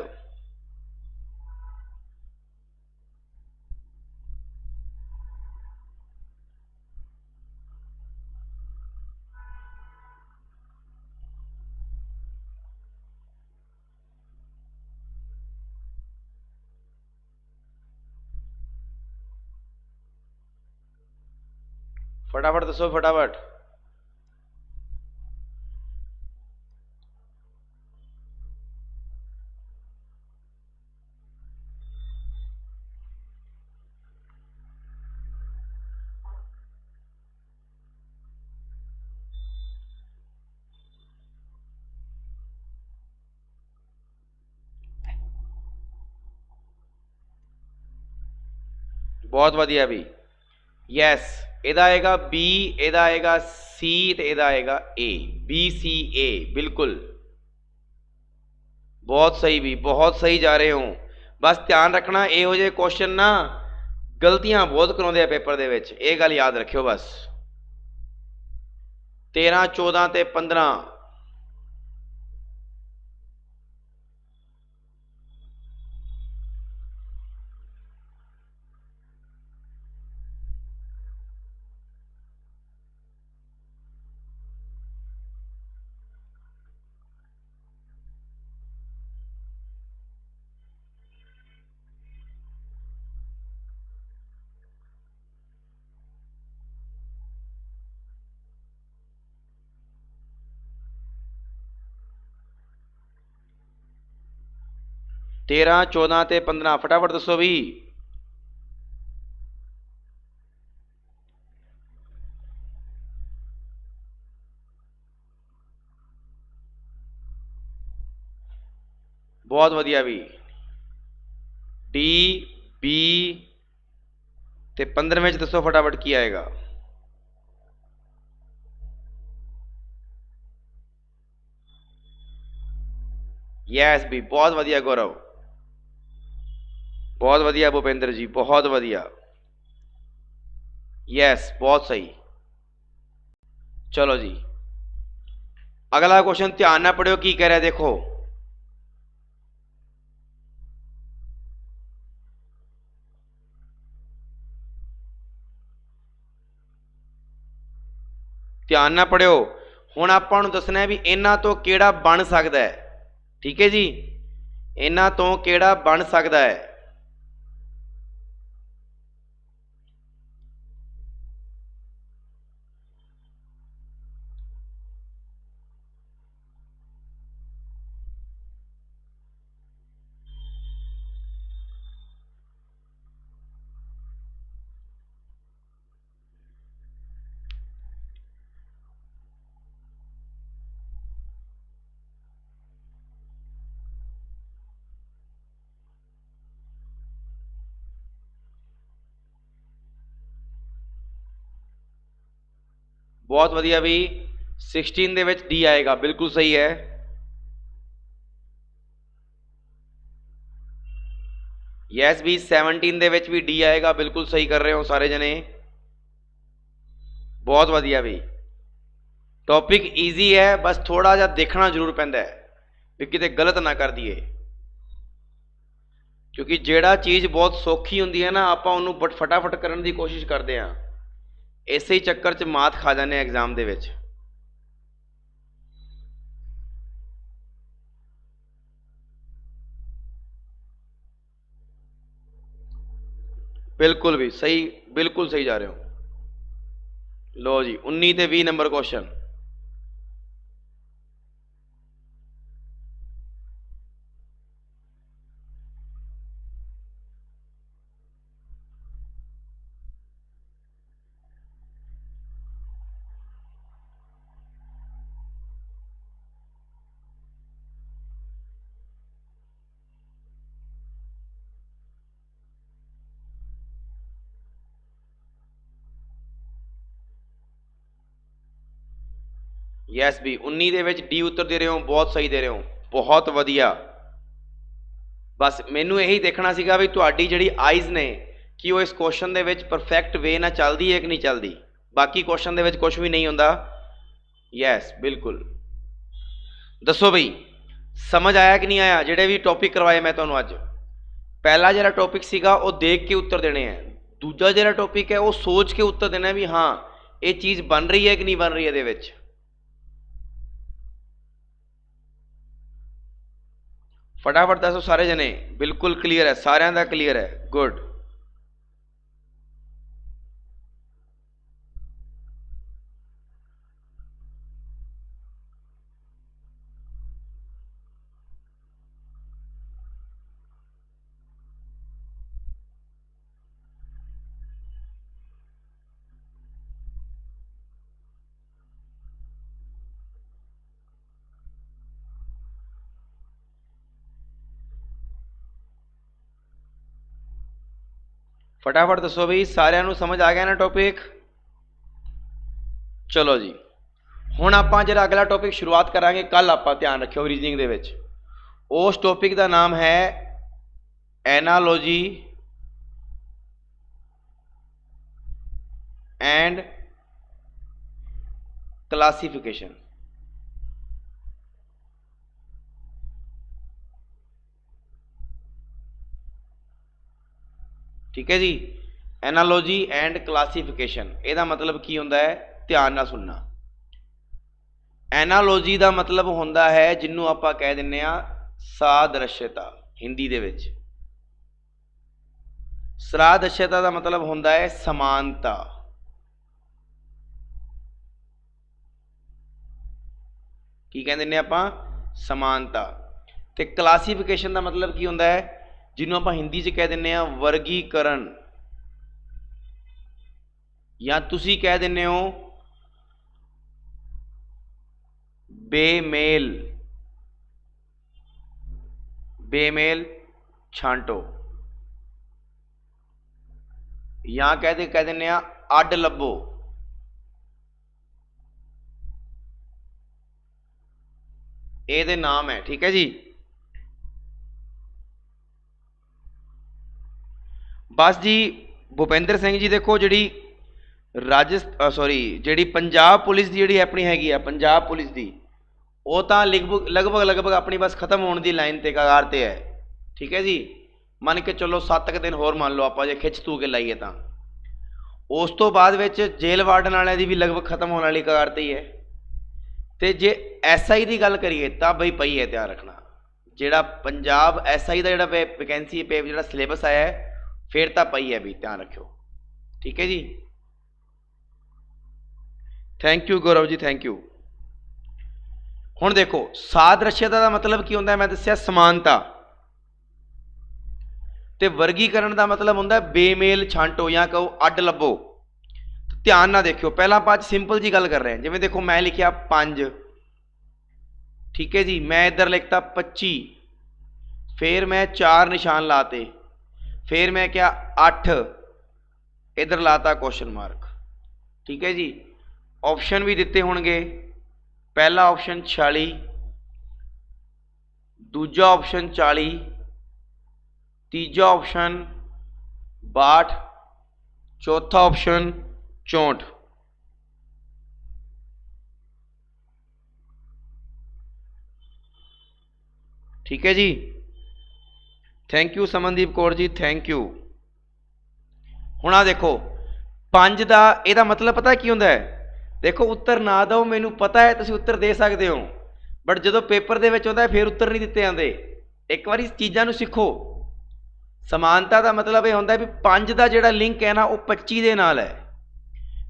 फटाफट दसो, फटाफट। बहुत वधिया भी। यस, एदा आएगा B, एदा आएगा C ते एदा आएगा A, BCA, बिल्कुल। बहुत सही भी, बहुत सही जा रहे हो। बस ध्यान रखना, इहो जे क्वेश्चन ना गलतियां बहुत कराउंदे आ पेपर दे विच, ये गल याद रखियो बस। 13 14 ते 15। 13, 14 ਤੇ 15 फटाफट दसो भी। बहुत वधिया भी। डी बी ते 15वें च दसो फटाफट की आएगा। यस भी, बहुत वधिया गौरव, बहुत वधिया भूपेंद्र जी, बहुत वधिया। यस, बहुत सही। चलो जी, अगला क्वेश्चन ध्यान ना पढ़ियो की कह रहा है, देखो ध्यान ना पढ़ियो। हुण आपां नूं दसना है भी इन्हां तो किहड़ा बन सकदा है। ठीक है जी, इन्हां तो किहड़ा बन सकदा है। बहुत वधिया भी। 16 दे विच डी आएगा, बिल्कुल सही है। यस भी, 17 दे विच भी डी आएगा, बिल्कुल सही कर रहे हो सारे जने, बहुत वधिया भी। टॉपिक ईजी है, बस थोड़ा जा देखना जरूर पैंदा है भी किते गलत ना कर दिए, क्योंकि जेड़ा चीज़ बहुत सौखी हुंदी है ना आपां उहनूं बट फटाफट करन दी कोशिश करते हैं, इसे ही चक्कर च मात खा जाने एग्जाम दे विच। बिल्कुल भी सही, बिल्कुल सही जा रहे हो। लो जी, 19 ते 20 नंबर क्वेश्चन। यस भी, 19 दे विच डी उत्तर दे रहे हो, बहुत सही दे रहे हो, बहुत वधिया। बस मैनू यही देखना सीगा भी तुहाडी जिहड़ी आइज़ ने कि वो इस क्वेश्चन दे विच परफेक्ट वे ना चलदी है कि नहीं चलदी, बाकी क्वेश्चन दे विच कुछ भी नहीं हुंदा। यस बिल्कुल। दसो बई समझ आया कि नहीं आया जिहड़े भी टॉपिक करवाए मैं तुहानूं अज। पहला जिहड़ा टॉपिक सीगा वो देख के उत्तर देने हैं, दूजा जिहड़ा टॉपिक है वो सोच के उत्तर देना है भी हाँ ये चीज़ बन रही है कि नहीं बन रही है। दे विच फटाफट दसो सारे जने, बिल्कुल क्लीयर है, सारिਆਂ ਦਾ क्लीयर है, गुड। फटाफट दसो भी सारिਆਂ ਨੂੰ समझ आ गया ना टॉपिक। चलो जी, हुण आपां जिहड़ा अगला टॉपिक शुरुआत करांगे कल, आपां ध्यान रखियो रीजनिंग दे विच उस टॉपिक का नाम है एनालॉजी एंड क्लासिफिकेशन। ठीक है जी, एनालॉजी एंड क्लासिफिकेशन ਇਹਦਾ मतलब की ਹੁੰਦਾ है, ध्यान ਨਾਲ सुनना। एनालॉजी का मतलब ਹੁੰਦਾ है जिन्हों आप कह ਦਿੰਨੇ ਆ सादृश्यता, हिंदी ਦੇ ਵਿੱਚ सादृश्यता का मतलब ਹੁੰਦਾ है समानता। की कह ਦਿੰਨੇ ਆਪਾਂ, समानता। ਤੇ ਕਲਾਸੀਫਿਕੇਸ਼ਨ ਦਾ ਮਤਲਬ ਕੀ ਹੁੰਦਾ ਹੈ, ਜਿਹਨੂੰ ਆਪਾਂ ਹਿੰਦੀ 'ਚ ਕਹਿ ਦਿੰਦੇ ਆ ਵਰਗੀਕਰਨ, ਜਾਂ ਤੁਸੀਂ ਕਹਿ ਦਿੰਦੇ ਹੋ ਬੇਮੇਲ, ਬੇਮੇਲ ਛਾਂਟੋ, ਜਾਂ ਕਹਿ ਦਿੰਦੇ ਆ ਅੱਡ ਲੱਭੋ। ਇਹਦੇ ਨਾਮ ਹੈ, ਠੀਕ ਹੈ ਜੀ। ਬਸ ਜੀ ਭੁਪਿੰਦਰ ਸਿੰਘ ਜੀ, ਦੇਖੋ ਜਿਹੜੀ ਜਿਹੜੀ ਪੰਜਾਬ ਪੁਲਿਸ ਦੀ ਜਿਹੜੀ ਆਪਣੀ ਹੈਗੀ ਆ, ਪੰਜਾਬ ਪੁਲਿਸ ਦੀ, ਉਹ ਤਾਂ ਲਗਭਗ ਆਪਣੀ ਬਸ ਖਤਮ ਹੋਣ ਦੀ ਲਾਈਨ ਤੇ, ਕਗਾਰ ਤੇ ਹੈ, ਠੀਕ ਹੈ ਜੀ। ਮੰਨ ਕੇ ਚਲੋ 7 ਕੁ ਦਿਨ ਹੋਰ ਮੰਨ ਲਓ ਆਪਾਂ ਜੇ ਖਿੱਚ ਤੂ ਕੇ ਲਾਈਏ ਤਾਂ। ਉਸ ਤੋਂ ਬਾਅਦ ਵਿੱਚ ਜੇਲ੍ਹ ਵਾਰਡਨ ਵਾਲਿਆਂ ਦੀ ਵੀ ਲਗਭਗ ਖਤਮ ਹੋਣ ਵਾਲੀ ਕਗਾਰ ਤੇ ਹੀ ਹੈ। ਤੇ ਜੇ SI ਦੀ ਗੱਲ ਕਰੀਏ ਤਾਂ ਬਈ ਪਈ ਹੈ, ਧਿਆਨ ਰੱਖਣਾ, ਜਿਹੜਾ ਪੰਜਾਬ SI ਦਾ ਜਿਹੜਾ ਵੈਕੈਂਸੀ ਜਿਹੜਾ ਸਿਲੇਬਸ ਆਇਆ ਹੈ, ਫਿਰ ਤਾਂ ਪਈ ਹੈ ਵੀ, ਧਿਆਨ ਰੱਖਿਓ, ਠੀਕ ਹੈ ਜੀ। Thank you Gaurav ji, thank you. ਹੁਣ ਦੇਖੋ ਸਾਦ੍ਰਿਸ਼ਯਤਾ ਦਾ ਮਤਲਬ ਕੀ ਹੁੰਦਾ, ਮੈਂ ਦੱਸਿਆ ਸਮਾਨਤਾ, ਤੇ ਵਰਗੀਕਰਨ ਦਾ ਮਤਲਬ ਹੁੰਦਾ ਬੇਮੇਲ ਛਾਂਟੋ ਜਾਂ ਕਹੋ ਅੱਡ ਲੱਭੋ। ਧਿਆਨ ਨਾਲ ਦੇਖਿਓ, ਪਹਿਲਾਂ ਆਪਾਂ ਅੱਜ ਸਿੰਪਲ ਜੀ ਗੱਲ ਕਰ ਰਹੇ ਹਾਂ। ਜਿਵੇਂ ਦੇਖੋ ਮੈਂ ਲਿਖਿਆ 5, ਠੀਕ ਹੈ ਜੀ, ਮੈਂ ਇੱਧਰ ਲਿਖਤਾ 25, ਫਿਰ ਮੈਂ 4 ਨਿਸ਼ਾਨ ਲਾਤੇ, ਫਿਰ ਮੈਂ ਕਿਹਾ 8, ਇੱਧਰ ਲਾਤਾ ਕੁਐਸਚਨ ਮਾਰਕ, ਠੀਕ ਹੈ ਜੀ। ਆਪਸ਼ਨ ਵੀ ਦਿੱਤੇ ਹੋਣਗੇ, ਪਹਿਲਾ ਆਪਸ਼ਨ 46, ਦੂਜਾ ਆਪਸ਼ਨ 40, ਤੀਜਾ ਆਪਸ਼ਨ 62, ਚੌਥਾ ਆਪਸ਼ਨ 64। ਠੀਕ ਹੈ ਜੀ, thank you Samandeep Kaur ji, thank you. ਹੁਣ ਆ ਦੇਖੋ 5 ਦਾ ਇਹਦਾ ਮਤਲਬ ਪਤਾ ਕੀ ਹੁੰਦਾ ਹੈ, ਦੇਖੋ ਉੱਤਰ ਨਾ ਦਿਓ, ਮੈਨੂੰ ਪਤਾ ਹੈ ਤੁਸੀਂ ਉੱਤਰ ਦੇ ਸਕਦੇ ਹੋ, ਬਟ ਜਦੋਂ ਪੇਪਰ ਦੇ ਵਿੱਚ ਆਉਂਦਾ ਫਿਰ ਉੱਤਰ ਨਹੀਂ ਦਿੱਤੇ ਜਾਂਦੇ। ਇੱਕ ਵਾਰੀ ਇਸ ਚੀਜ਼ਾਂ ਨੂੰ ਸਿੱਖੋ। ਸਮਾਨਤਾ ਦਾ ਮਤਲਬ ਇਹ ਹੁੰਦਾ ਵੀ 5 ਦਾ ਜਿਹੜਾ ਲਿੰਕ ਹੈ ਨਾ ਉਹ 25 ਦੇ ਨਾਲ ਹੈ,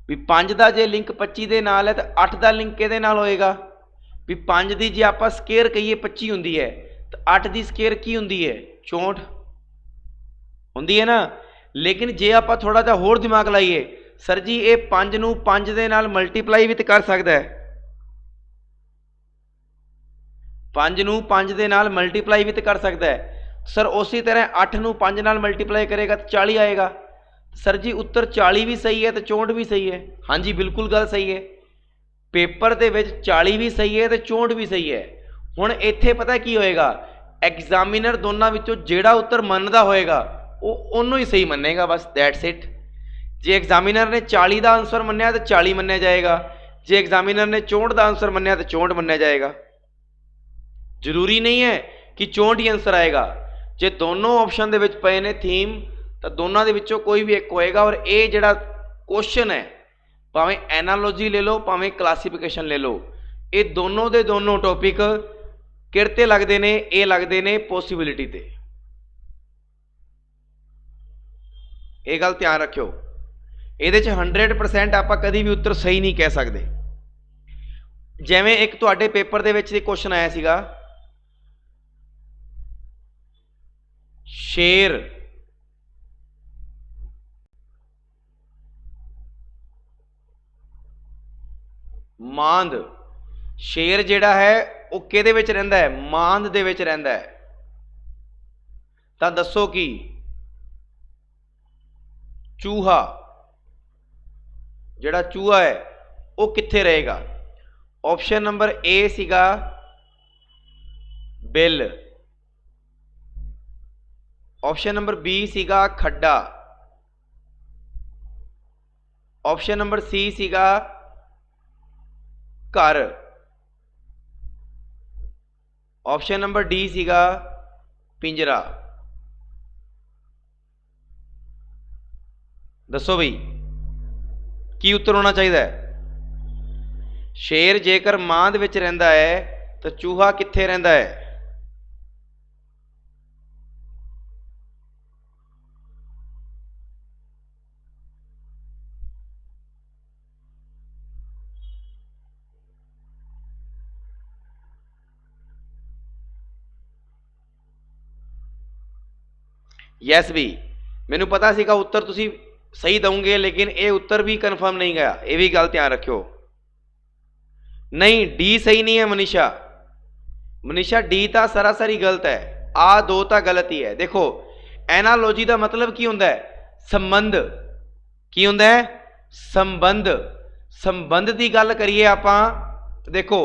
ਵੀ 5 ਦਾ ਜੇ ਲਿੰਕ 25 ਦੇ ਨਾਲ ਹੈ ਤਾਂ 8 ਦਾ ਲਿੰਕ ਕਿਹਦੇ ਨਾਲ ਹੋਏਗਾ, ਵੀ 5 ਦੀ ਜੇ ਆਪਾਂ ਸਕੇਅਰ ਕਹੀਏ 25 ਹੁੰਦੀ ਹੈ ਤਾਂ 8 ਦੀ ਸਕੇਅਰ ਕੀ ਹੁੰਦੀ ਹੈ, 64 ਹੁੰਦੀ ਹੈ ਨਾ। ਲੇਕਿਨ ਜੇ ਆਪਾਂ ਥੋੜਾ ਜਿਹਾ ਹੋਰ ਦਿਮਾਗ ਲਾਈਏ, ਸਰ ਜੀ ਇਹ 5 ਨੂੰ 5 ਦੇ ਨਾਲ ਮਲਟੀਪਲਾਈ ਵੀ ਤਾਂ ਕਰ ਸਕਦਾ ਹੈ, 5 ਨੂੰ 5 ਦੇ ਨਾਲ ਮਲਟੀਪਲਾਈ ਵੀ ਤਾਂ ਕਰ ਸਕਦਾ ਹੈ। ਸਰ ਉਸੇ ਤਰ੍ਹਾਂ 8 ਨੂੰ 5 ਨਾਲ ਮਲਟੀਪਲਾਈ ਕਰੇਗਾ ਤਾਂ 40 ਆਏਗਾ। ਸਰ ਜੀ ਉੱਤਰ 40 ਵੀ ਸਹੀ ਹੈ ਤੇ 64 ਵੀ ਸਹੀ ਹੈ। ਹਾਂਜੀ ਬਿਲਕੁਲ ਗੱਲ ਸਹੀ ਹੈ, ਪੇਪਰ ਦੇ ਵਿੱਚ 40 ਵੀ ਸਹੀ ਹੈ ਤੇ 64 ਵੀ ਸਹੀ ਹੈ। ਹੁਣ ਇੱਥੇ ਪਤਾ ਕੀ ਹੋਏਗਾ, ਐਗਜ਼ਾਮੀਨਰ ਦੋਨਾਂ ਵਿੱਚੋਂ ਜਿਹੜਾ ਉੱਤਰ ਮੰਨਦਾ ਹੋਏਗਾ ਉਹ ਉਹਨੂੰ ਹੀ ਸਹੀ ਮੰਨੇਗਾ, ਬਸ ਦੈਟਸ ਇਟ। ਜੇ ਐਗਜ਼ਾਮੀਨਰ ਨੇ 40 ਦਾ ਆਨਸਰ ਮੰਨਿਆ ਤਾਂ 40 ਮੰਨਿਆ ਜਾਏਗਾ, ਜੇ ਐਗਜ਼ਾਮੀਨਰ ਨੇ 64 ਦਾ ਆਨਸਰ ਮੰਨਿਆ ਤਾਂ 64 ਮੰਨਿਆ ਜਾਏਗਾ। ਜ਼ਰੂਰੀ ਨਹੀਂ ਹੈ ਕਿ 64 ਹੀ ਆਨਸਰ ਆਏਗਾ। ਜੇ ਦੋਨੋਂ ਆਪਸ਼ਨ ਦੇ ਵਿੱਚ ਪਏ ਨੇ ਥੀਮ ਤਾਂ ਦੋਨਾਂ ਦੇ ਵਿੱਚੋਂ ਕੋਈ ਵੀ ਇੱਕ ਹੋਏਗਾ। ਔਰ ਇਹ ਜਿਹੜਾ ਕੁਐਸਚਨ ਹੈ, ਭਾਵੇਂ ਐਨਾਲੋਜੀ ਲੈ ਲਓ ਭਾਵੇਂ ਕਲਾਸੀਫਿਕੇਸ਼ਨ ਲੈ ਲਓ, ਇਹ ਦੋਨੋਂ ਦੇ ਦੋਨੋਂ ਟੌਪਿਕ ਕਿਹਤੇ ਲੱਗਦੇ ਨੇ, ਇਹ ਲੱਗਦੇ ਨੇ ਪੋਸੀਬਿਲਿਟੀ ਤੇ। ਇਹ ਗੱਲ ਧਿਆਨ ਰੱਖਿਓ, ਇਹਦੇ 'ਚ 100% ਆਪਾਂ ਕਦੀ ਵੀ ਉੱਤਰ ਸਹੀ ਨਹੀਂ ਕਹਿ ਸਕਦੇ। ਜਿਵੇਂ ਇੱਕ ਤੁਹਾਡੇ ਪੇਪਰ ਦੇ ਵਿੱਚ ਇਹ ਕੁਐਸਚਨ ਆਇਆ ਸੀਗਾ, ਸ਼ੇਰ ਮਾਂਦ, ਸ਼ੇਰ ਜਿਹੜਾ ਹੈ ਉਹ ਕਿਹਦੇ ਵਿੱਚ ਰਹਿੰਦਾ ਹੈ, ਮਾਂਦ ਦੇ ਵਿੱਚ ਰਹਿੰਦਾ ਹੈ, ਤਾਂ ਦੱਸੋ ਕੀ। ਚੂਹਾ, ਜਿਹੜਾ ਚੂਹਾ ਹੈ ਉਹ ਕਿੱਥੇ ਰਹੇਗਾ। ਆਪਸ਼ਨ ਨੰਬਰ ਏ ਸੀਗਾ ਬਿੱਲ, ਆਪਸ਼ਨ ਨੰਬਰ ਬੀ ਸੀਗਾ ਖੱਡਾ, ਆਪਸ਼ਨ ਨੰਬਰ ਸੀ ਸੀਗਾ ਘਰ, ਆਪਸ਼ਨ ਨੰਬਰ ਡੀ ਸੀਗਾ ਪਿੰਜਰਾ। ਦੱਸੋ ਬਈ ਕੀ ਉੱਤਰ ਹੋਣਾ ਚਾਹੀਦਾ ਹੈ। ਸ਼ੇਰ ਜੇਕਰ ਮਾਂਦ ਵਿੱਚ ਰਹਿੰਦਾ ਹੈ ਤਾਂ ਚੂਹਾ ਕਿੱਥੇ ਰਹਿੰਦਾ ਹੈ। ਯੈਸ ਵੀ। ਮੈਨੂੰ ਪਤਾ ਸੀਗਾ ਉੱਤਰ ਤੁਸੀਂ ਸਹੀ ਦਵੋਗੇ, ਲੇਕਿਨ ਇਹ ਉੱਤਰ ਵੀ ਕਨਫਰਮ ਨਹੀਂ ਗਿਆ, ਇਹ ਵੀ ਗੱਲ ਧਿਆਨ ਰੱਖਿਓ। नहीं डी सही नहीं है मनीषा, मनीषा डी तो सरासर ही गलत है, आ दो तो गलत ही है। देखो एनालॉजी का मतलब की होंदा है? संबंध। की होंदा है? संबंध। संबंध की गल करिए आपां, देखो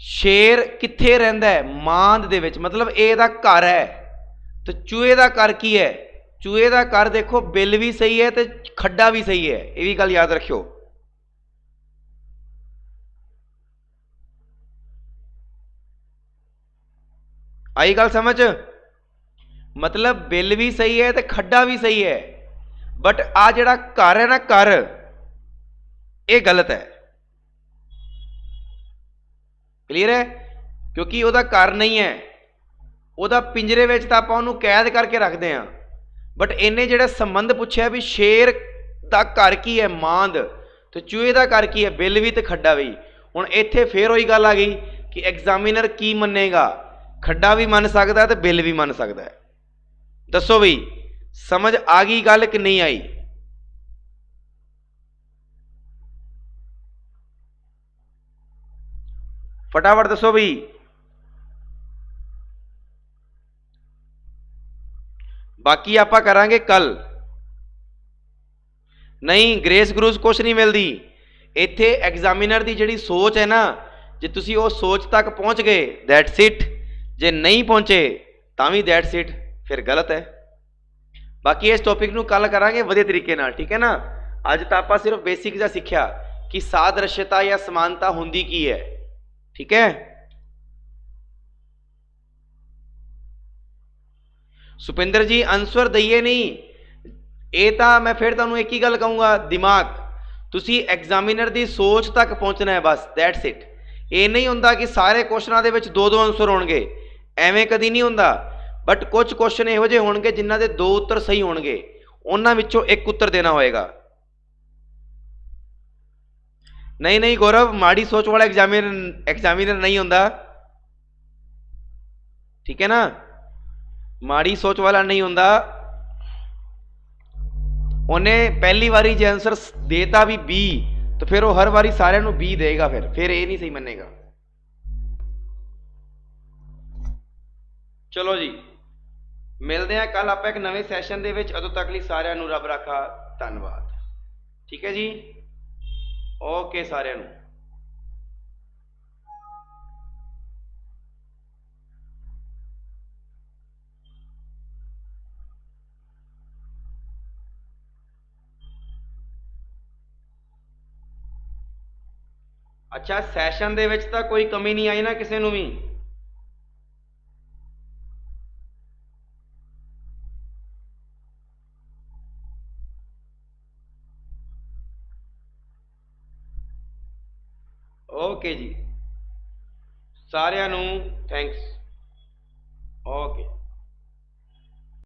शेर कित्थे रहिंदा है? मांद दे विच, मतलब ए दा घर है। तो चूहे का घर की है? चूहे का घर देखो बिल भी सही है तो खड्डा भी सही है, ये भी गल याद रखियो। आई गल समझ? मतलब बिल भी सही है तो खड्डा भी सही है, बट आ जिहड़ा घर है ना, घर ये गलत है। क्लीयर है? क्योंकि वह घर नहीं है, वह पिंजरे में तो आपां उहनूं कैद करके रखते हैं, बट इन्हें जिहड़ा संबंध पूछा भी शेर का घर की है? मांद। तो चूहे का घर की है? बिल भी तो खड्डा भी। हुण इत्थे फिर वही गल आ गई कि एग्जामिनर की मन्नेगा? खड्डा भी मन सकता है तो बिल भी मन सकता है। दसो भी समझ आ गई गल कि नहीं आई? फटाफट दसो भी। बाकी आपां करांगे कल। नहीं ग्रेस ग्रूस कुछ नहीं मिलती इत्थे। एग्जामिनर की जिहड़ी सोच है ना, जे तुसीं उस सोच तक पहुँच गए दैट्स इट, जे नहीं पहुंचे तो भी दैट्स इट, फिर गलत है। बाकी इस टॉपिक नूं कल करांगे वधिया तरीके नाल, ठीक है ना। अज तो आपां सिर्फ बेसिक जा सिक्ख्या कि सादृश्यता या समानता हुंदी की है, ठीक है। सुपिंदर जी आंसर दईए नहीं, ये तो मैं फिर तुहानूं एक ही गल कहूँगा, दिमाग तुसीं एग्जामिनर की सोच तक पहुँचना है, बस दैट्स इट। ये नहीं होंदा कि सारे क्वेश्चनों के विच दो दो आंसर होणगे, एवें कदी नहीं होंदा। बट कुछ क्वेश्चन इहो जिहे होणगे जिन्हां दे दो उत्तर सही होणगे, उन्हां विचों एक उत्तर देना होएगा। नहीं नहीं गौरव, माड़ी सोच वाला एग्जामिनर नहीं होंदा, ठीक है ना। माड़ी सोच वाला नहीं होंदा, उन्हें पहली बारी जो आंसर देता भी बी, तो फिर वो हर बारी सारे नूं बी देगा, फिर ये नहीं सही मनेगा। चलो जी मिलते हैं कल आप एक नवे सैशन दे विच। उदों तक लई सारिआं नूं रब राखा, धन्नवाद, ठीक है जी। ओके सारिआं नूं। अच्छा सैशन दे विच तां कोई कमी नहीं आई ना किसी नूं भी? ओके जी, सारिआं नूं थैंक्स। ओके।